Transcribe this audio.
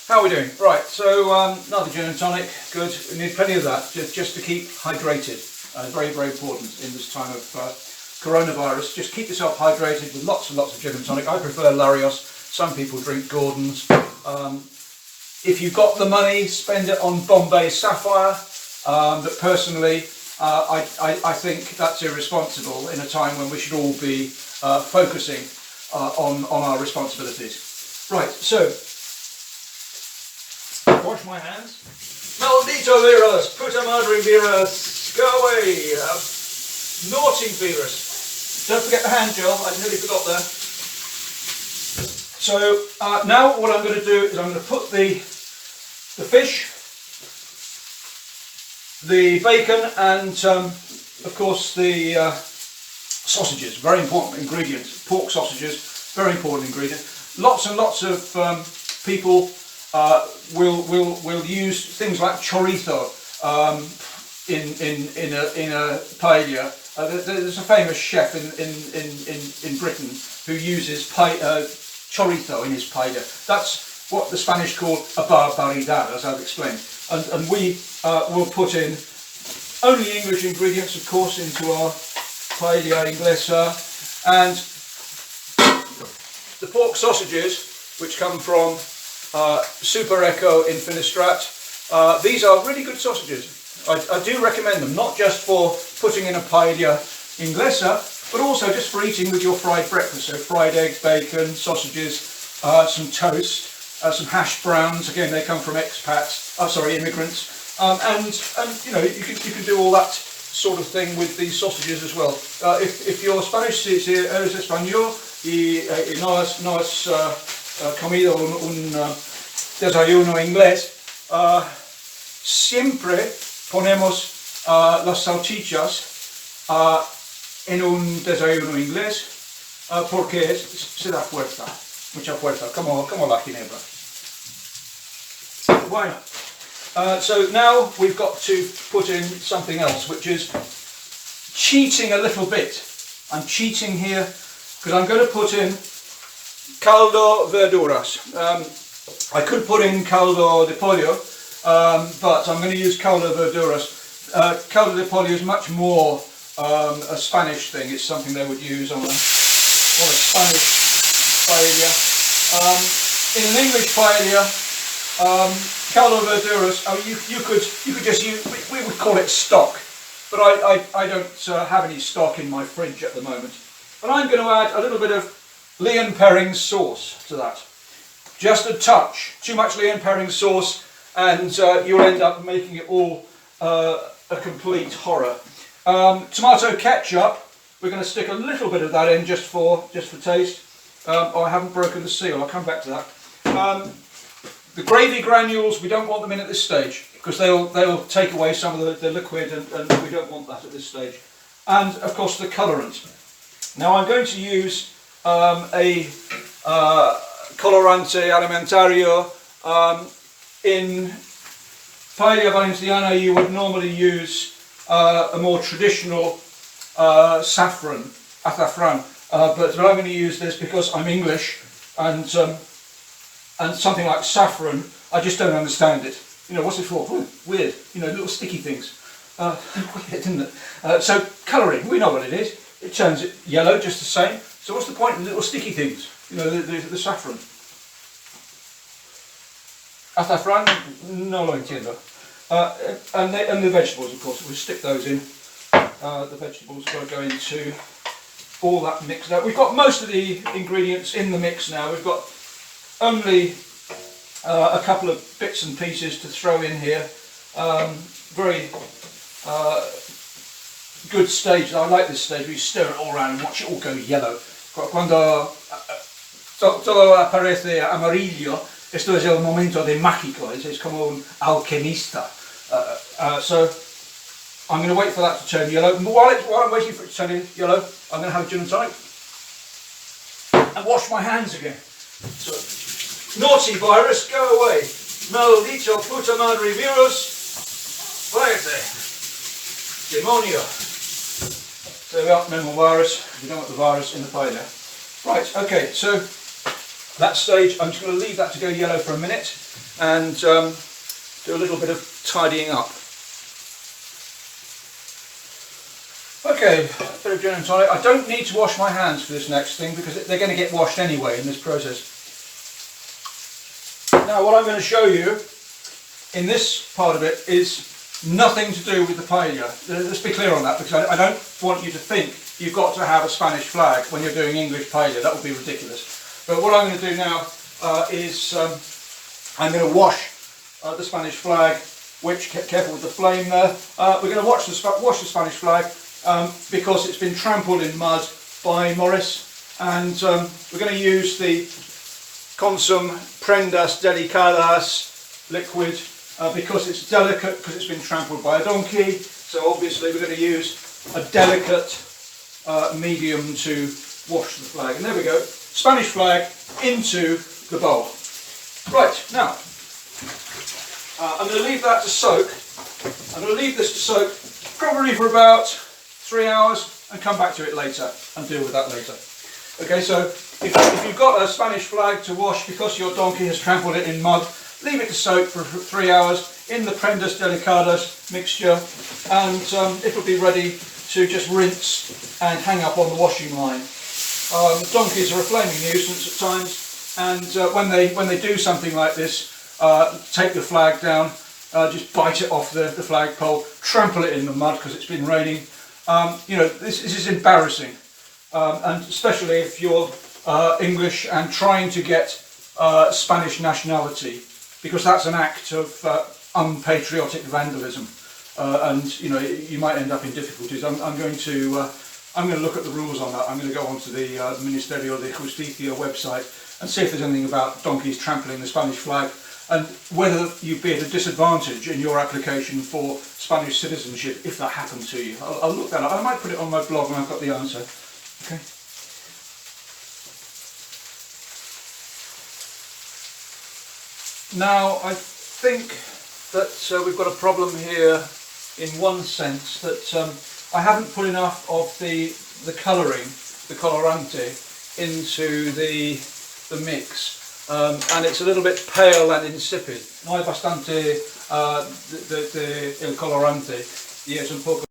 How are we doing? Right, so another gin and tonic, good. We need plenty of that just to keep hydrated. Very, very important in this time of coronavirus. Just keep yourself hydrated with lots and lots of gin and tonic. I prefer Larios. Some people drink Gordon's. If you've got the money, spend it on Bombay Sapphire. But personally, I think that's irresponsible in a time when we should all be focusing on our responsibilities. Right, so wash my hands. Maldito virus, puta madre virus, go away. Naughty virus. Don't forget the hand gel, I nearly forgot there. So now what I'm going to do is I'm going to put the fish, the bacon and of course the sausages, very important ingredients. Pork sausages, very important ingredient. Lots and lots of people will use things like chorizo in a paella. There's a famous chef in Britain who uses chorizo in his paella. That's what the Spanish call a barbaridad, as I've explained. And we will put in only English ingredients, of course, into our paella inglesa. And the pork sausages, which come from Super Eco in Finistrat, these are really good sausages. I do recommend them, not just for putting in a paella inglesa, but also just for eating with your fried breakfast. So fried eggs, bacon, sausages, some toast, some hash browns. Again, they come from immigrants. And you know, you can do all that sort of thing with these sausages as well. If you're Spanish, si eres español y no has comido un desayuno inglés, siempre ponemos las salchichas en un desayuno inglés porque se da fuerza, mucha fuerza, como la ginebra. Bueno. So now we've got to put in something else, which is cheating a little bit. I'm cheating here because I'm going to put in caldo verduras. I could put in caldo de pollo, but I'm going to use caldo verduras. Caldo de pollo is much more a Spanish thing. It's something they would use on a Spanish paella. In an English paella, caldo verduras, you could just use, we would call it stock, but I don't have any stock in my fridge at the moment. But I'm going to add a little bit of Leon Perrin sauce to that. Just a touch. Too much Leon Perrin sauce and you'll end up making it all a complete horror. Tomato ketchup, we're going to stick a little bit of that in just for taste. I haven't broken the seal, I'll come back to that. The gravy granules, we don't want them in at this stage because they'll take away some of the liquid and we don't want that at this stage. And of course the colourant. Now I'm going to use a colorante alimentario. In paella valenciana you would normally use a more traditional azafran, but I'm going to use this because I'm English and something like saffron, I just don't understand it. You know, what's it for? Weird. You know, little sticky things. Weird, isn't it? So colouring, we know what it is. It turns it yellow just the same. So what's the point in little sticky things? You know, the saffron. Azafrán, no lo entiendo. And the vegetables, of course, we'll stick those in. The vegetables got to go into all that mix. Now we've got most of the ingredients in the mix now. We've got only a couple of bits and pieces to throw in here. Very good stage. I like this stage where you stir it all around and watch it all go yellow. Cuando todo aparece amarillo, esto es el momento de mágico. Es como un alquimista. So I'm going to wait for that to turn yellow. While I'm waiting for it to turn yellow, I'm going to have a gin and tonic and wash my hands again. So, naughty virus, go away. Maldito puta madre virus. Váyate. Demonio. There we are, no more virus. We don't want the virus in the paella. Right, okay, so That stage, I'm just going to leave that to go yellow for a minute and do a little bit of tidying up. Okay, a bit of gin and tonic. I don't need to wash my hands for this next thing because they're going to get washed anyway in this process. Now what I'm going to show you in this part of it is nothing to do with the paella. Let's be clear on that, because I don't want you to think you've got to have a Spanish flag when you're doing English paella. That would be ridiculous. But what I'm going to do now is I'm going to wash the Spanish flag, which, careful with the flame there, we're going to wash the Spanish flag because it's been trampled in mud by Morris, and we're going to use the Consum Prendas Delicadas liquid because it's delicate, because it's been trampled by a donkey, so obviously we're going to use a delicate medium to wash the flag. And there we go, Spanish flag into the bowl. Right, now I'm going to leave that to soak. I'm going to leave this to soak probably for about 3 hours and come back to it later and deal with that later. Okay, so if you've got a Spanish flag to wash because your donkey has trampled it in mud, leave it to soak for 3 hours in the Prendas Delicadas mixture, and it will be ready to just rinse and hang up on the washing line. Donkeys are a flaming nuisance at times, and when they do something like this, take the flag down, just bite it off the flagpole, trample it in the mud because it's been raining. You know, this is embarrassing, and especially if you're English and trying to get Spanish nationality, because that's an act of unpatriotic vandalism, and you know, you might end up in difficulties. I'm going to look at the rules on that. I'm going to go onto the Ministerio de Justicia website and see if there's anything about donkeys trampling the Spanish flag, and whether you'd be at a disadvantage in your application for Spanish citizenship if that happened to you. I'll look that up. I might put it on my blog when I've got the answer. Okay. Now I think that we've got a problem here in one sense, that I haven't put enough of the colouring, the colorante, into the mix, and it's a little bit pale and insipid. No hay bastante el colorante y es un poco